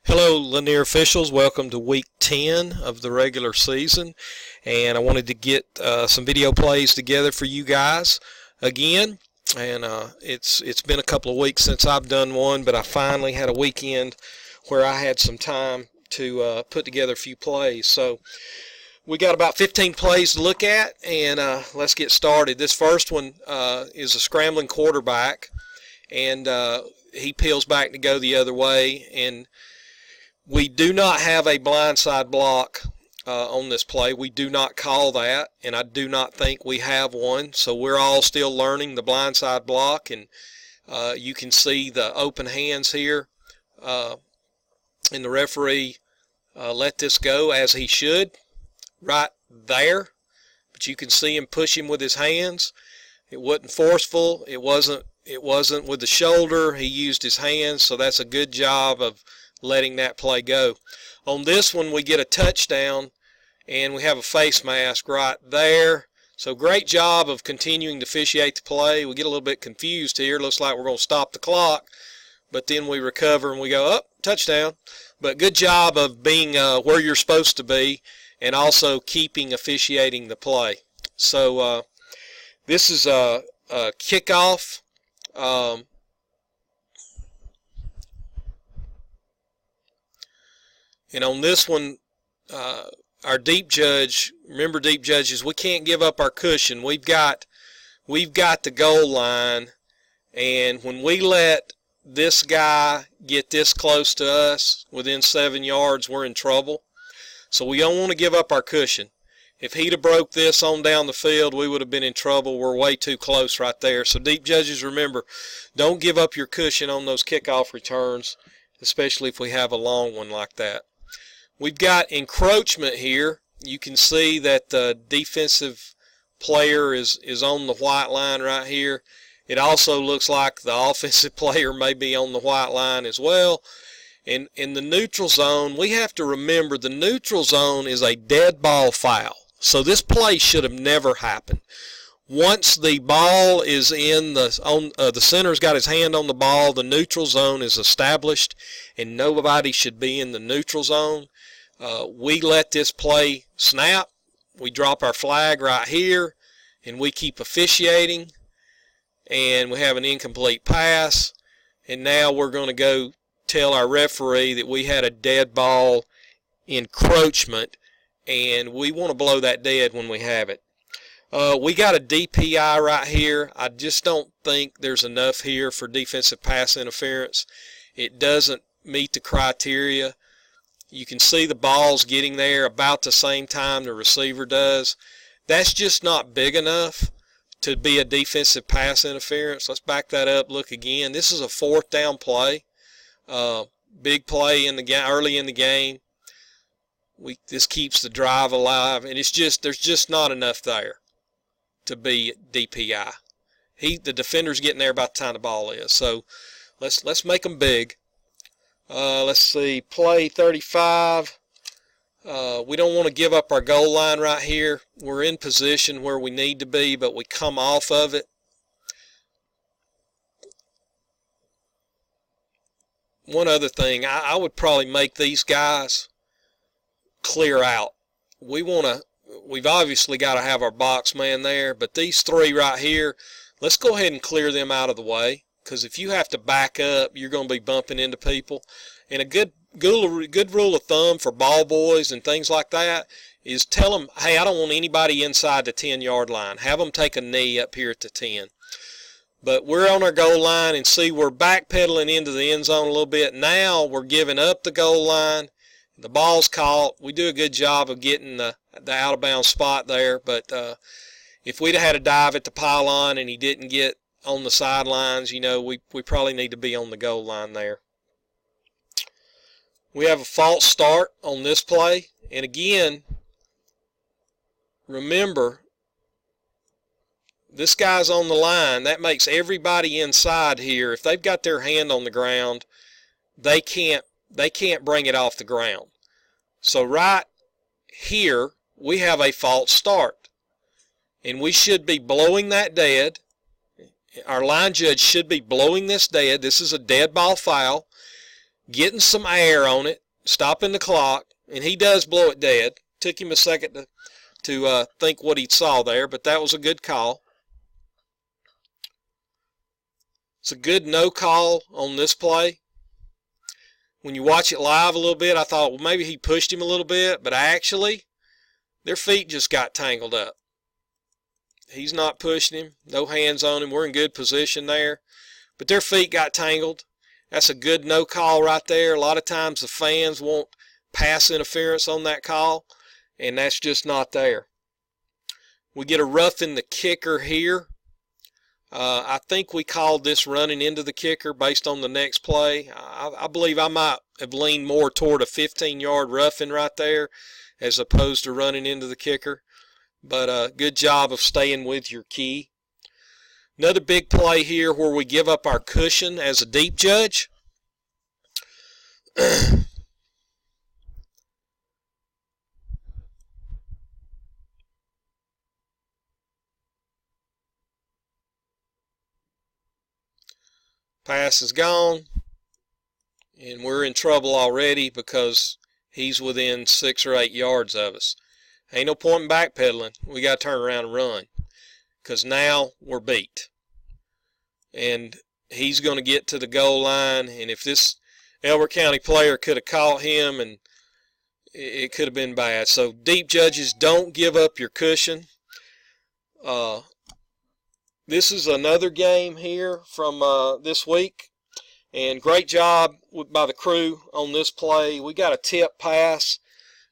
Hello, Lanier officials. Welcome to week 10 of the regular season. And I wanted to get some video plays together for you guys again. And it's been a couple of weeks since I've done one, but I finally had a weekend where I had some time to put together a few plays. So we got about 15 plays to look at, and let's get started. This first one is a scrambling quarterback, and he peels back to go the other way, and we do not have a blindside block on this play. We do not call that, and I do not think we have one. So we're all still learning the blindside block, and you can see the open hands here. And the referee let this go as he should, right there. But you can see him push him with his hands. It wasn't forceful. It wasn't with the shoulder. He used his hands, so that's a good job of letting that play go. On this one, we get a touchdown, and we have a face mask right there. So great job of continuing to officiate the play. We get a little bit confused here. Looks like we're going to stop the clock, but then we recover and we go, up, touchdown. But good job of being where you're supposed to be and also keeping officiating the play. So this is a kickoff. And on this one, our deep judge, remember deep judges, we can't give up our cushion. We've got the goal line, and when we let this guy get this close to us, within 7 yards, we're in trouble. So we don't want to give up our cushion. If he'd have broke this on down the field, we would have been in trouble. We're way too close right there. So deep judges, remember, don't give up your cushion on those kickoff returns, especially if we have a long one like that. We've got encroachment here. You can see that the defensive player is on the white line right here. It also looks like the offensive player may be on the white line as well. And in the neutral zone, we have to remember the neutral zone is a dead ball foul. So this play should have never happened. Once the ball is in the center's got his hand on the ball, the neutral zone is established, and nobody should be in the neutral zone. We let this play snap. We drop our flag right here, and we keep officiating, and we have an incomplete pass. And now we're going to go tell our referee that we had a dead ball encroachment, and we want to blow that dead when we have it. We got a DPI right here. I just don't think there's enough here for defensive pass interference. It doesn't meet the criteria. You can see the ball's getting there about the same time the receiver does. That's just not big enough to be a defensive pass interference. Let's back that up, look again. This is a fourth down play. Big play in the early in the game. This keeps the drive alive, and there's just not enough there to be DPI. The defender's getting there about the time the ball is. So let's make them big. Let's see, play 35. We don't want to give up our goal line right here. We're in position where we need to be, but we come off of it. One other thing, I would probably make these guys clear out. We've obviously got to have our box man there, but these three right here, let's go ahead and clear them out of the way, because if you have to back up, you're going to be bumping into people. And a good rule of thumb for ball boys and things like that is tell them, hey, I don't want anybody inside the 10-yard line. Have them take a knee up here at the 10. But we're on our goal line, and see, we're backpedaling into the end zone a little bit. Now we're giving up the goal line. The ball's caught. We do a good job of getting the out-of-bounds spot there. But if we'd have had a dive at the pylon and he didn't get on the sidelines, we probably need to be on the goal line there. We have a false start on this play. And again, remember, this guy's on the line. That makes everybody inside here, if they've got their hand on the ground, they can't bring it off the ground. So right here, we have a false start. And we should be blowing that dead. Our line judge should be blowing this dead. This is a dead ball foul. getting some air on it, stopping the clock, and he does blow it dead. Took him a second to think what he saw there, but that was a good call. It's a good no call on this play. When you watch it live a little bit, I thought, well, maybe he pushed him a little bit, but actually, their feet just got tangled up. He's not pushing him, no hands on him. We're in good position there, but their feet got tangled. That's a good no call right there. A lot of times the fans want pass interference on that call, and that's just not there. We get a roughing the kicker here. I think we called this running into the kicker based on the next play. I believe I might have leaned more toward a 15-yard roughing right there as opposed to running into the kicker. But good job of staying with your key. Another big play here where we give up our cushion as a deep judge. Pass is gone, and we're in trouble already because he's within 6 or 8 yards of us. Ain't no point in backpedaling. We got to turn around and run because now we're beat. And he's going to get to the goal line, and if this Elbert County player could have caught him, and it could have been bad. So deep judges, don't give up your cushion. This is another game here from this week, and great job by the crew on this play. We got a tip pass.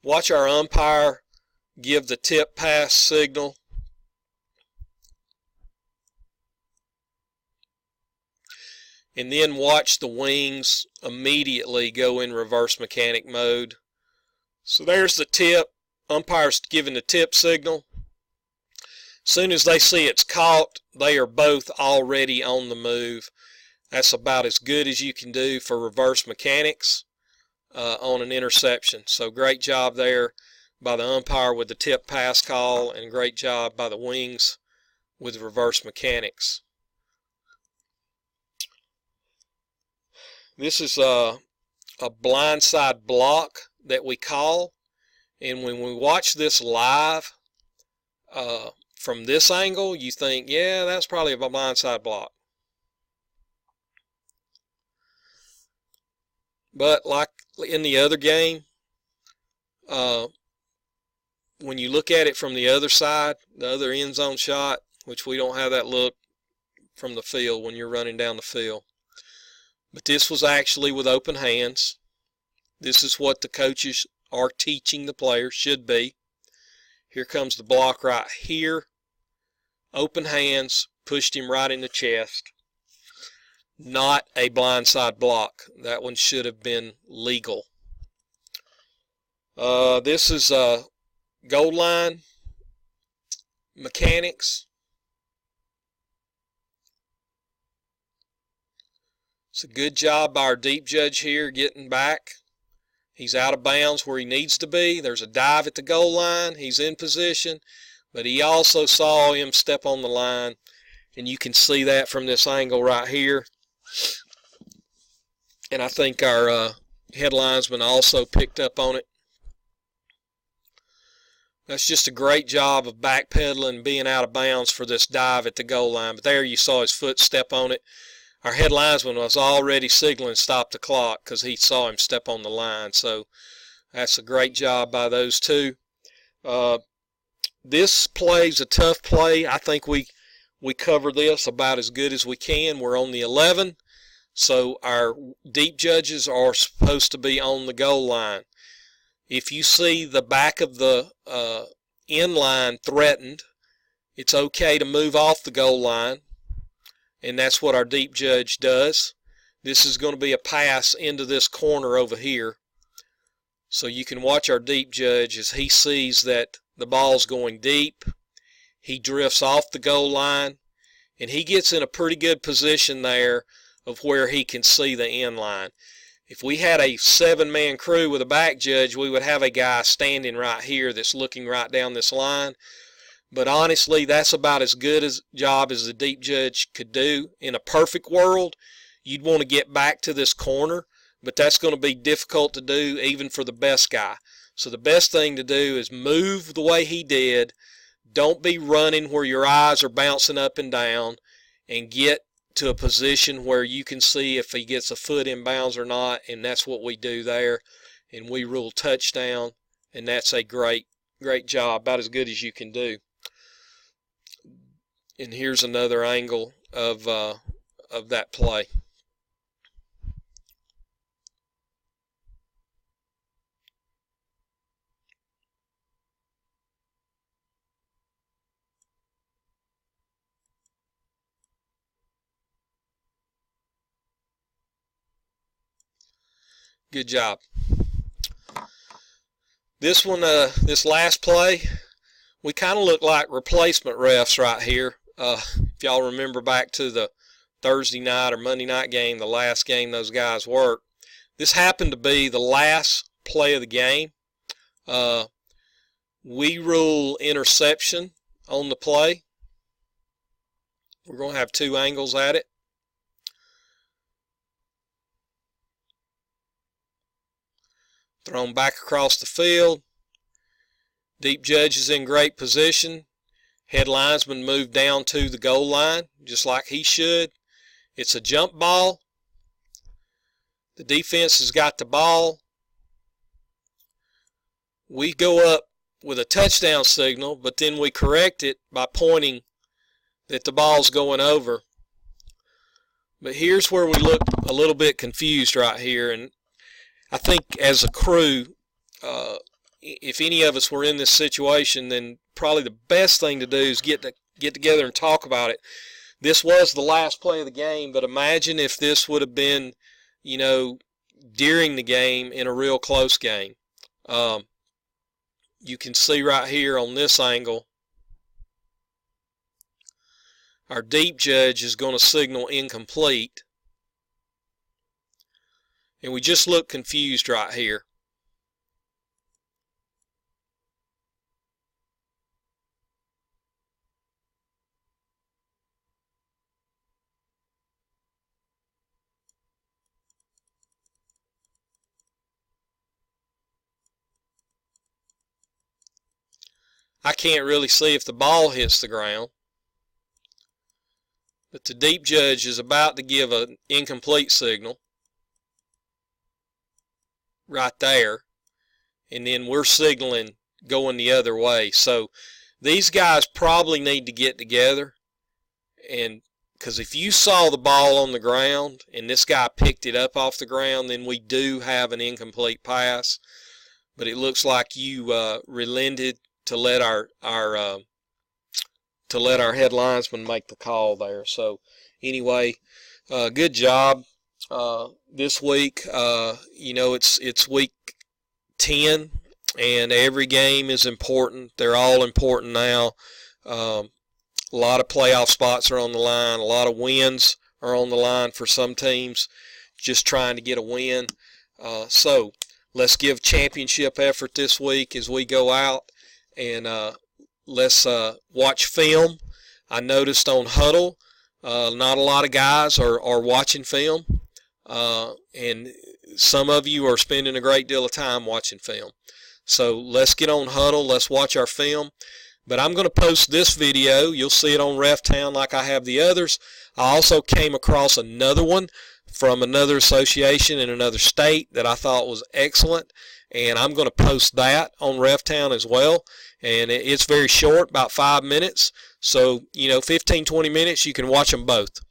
Watch our umpire give the tip pass signal. And then watch the wings immediately go in reverse mechanic mode. So there's the tip. Umpire's giving the tip signal. As soon as they see it's caught, they are both already on the move. That's about as good as you can do for reverse mechanics on an interception. So great job there by the umpire with the tip pass call, and great job by the wings with reverse mechanics. This is a blindside block that we call, and when we watch this live, from this angle, you think, yeah, that's probably a blindside block. But like in the other game, when you look at it from the other side, the other end zone shot, which we don't have that look from the field when you're running down the field. But this was actually with open hands. This is what the coaches are teaching the players should be. Here comes the block right here. Open hands, pushed him right in the chest. Not a blindside block. That one should have been legal. This is goal line mechanics. It's a good job by our deep judge here getting back. He's out of bounds where he needs to be. There's a dive at the goal line. He's in position, but he also saw him step on the line, and you can see that from this angle right here. And I think our head linesman also picked up on it. That's just a great job of backpedaling, being out of bounds for this dive at the goal line. But there you saw his foot step on it. Our head linesman was already signaling stop the clock because he saw him step on the line. So that's a great job by those two. This play's a tough play. I think we cover this about as good as we can. We're on the 11, so our deep judges are supposed to be on the goal line. If you see the back of the end line threatened, it's okay to move off the goal line. And that's what our deep judge does. This is going to be a pass into this corner over here. So you can watch our deep judge as he sees that the ball's going deep. He drifts off the goal line, and he gets in a pretty good position there of where he can see the end line. If we had a 7-man crew with a back judge, we would have a guy standing right here that's looking right down this line. But honestly, that's about as good a job as the deep judge could do. In a perfect world, you'd want to get back to this corner, but that's going to be difficult to do even for the best guy. So the best thing to do is move the way he did. Don't be running where your eyes are bouncing up and down, and get to a position where you can see if he gets a foot in bounds or not, and that's what we do there, and we rule touchdown, and that's a great job, about as good as you can do. And here's another angle of that play. Good job. This one, this last play, we kind of look like replacement refs right here. If y'all remember back to the Thursday night or Monday night game, the last game those guys worked, this happened to be the last play of the game. We rule interception on the play. We're going to have two angles at it. Thrown back across the field. Deep judge is in great position. Head linesman moved down to the goal line, just like he should. It's a jump ball. The defense has got the ball. We go up with a touchdown signal, but then we correct it by pointing that the ball's going over. But here's where we look a little bit confused right here, and I think as a crew, if any of us were in this situation, then probably the best thing to do is get together and talk about it. This was the last play of the game, but imagine if this would have been, you know, during the game in a real close game. You can see right here on this angle, our deep judge is going to signal incomplete. And we just look confused right here. I can't really see if the ball hits the ground, but the deep judge is about to give an incomplete signal right there, and then we're signaling going the other way. So these guys probably need to get together, and because if you saw the ball on the ground and this guy picked it up off the ground, then we do have an incomplete pass. But it looks like you relented to let our head linesman make the call there. So anyway, good job this week. You know, it's week 10, and every game is important. They're all important now. A lot of playoff spots are on the line. A lot of wins are on the line for some teams, just trying to get a win. So let's give championship effort this week as we go out, and let's watch film. I noticed on Huddle, not a lot of guys are watching film, and some of you are spending a great deal of time watching film. So let's get on Huddle. Let's watch our film. But I'm going to post this video. You'll see it on RefTown like I have the others. I also came across another one from another association in another state that I thought was excellent, and I'm going to post that on RefTown as well. And it's very short, about 5 minutes. So, 15-20 minutes, you can watch them both.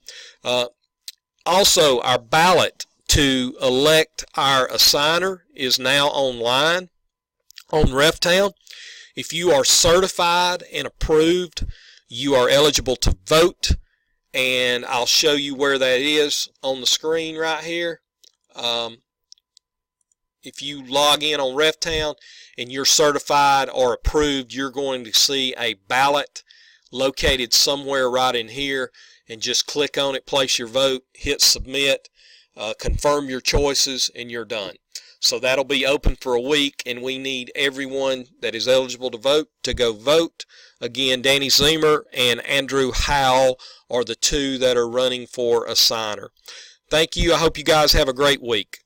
Also, our ballot to elect our assigner is now online on RefTown. If you are certified and approved, you are eligible to vote, and I'll show you where that is on the screen right here. If you log in on RefTown and you're certified or approved, you're going to see a ballot located somewhere right in here, and just click on it, place your vote, hit submit, confirm your choices, and you're done. So that'll be open for a week, and we need everyone that is eligible to vote to go vote. Again, Danny Zemer and Andrew Howell are the two that are running for assigner. Thank you. I hope you guys have a great week.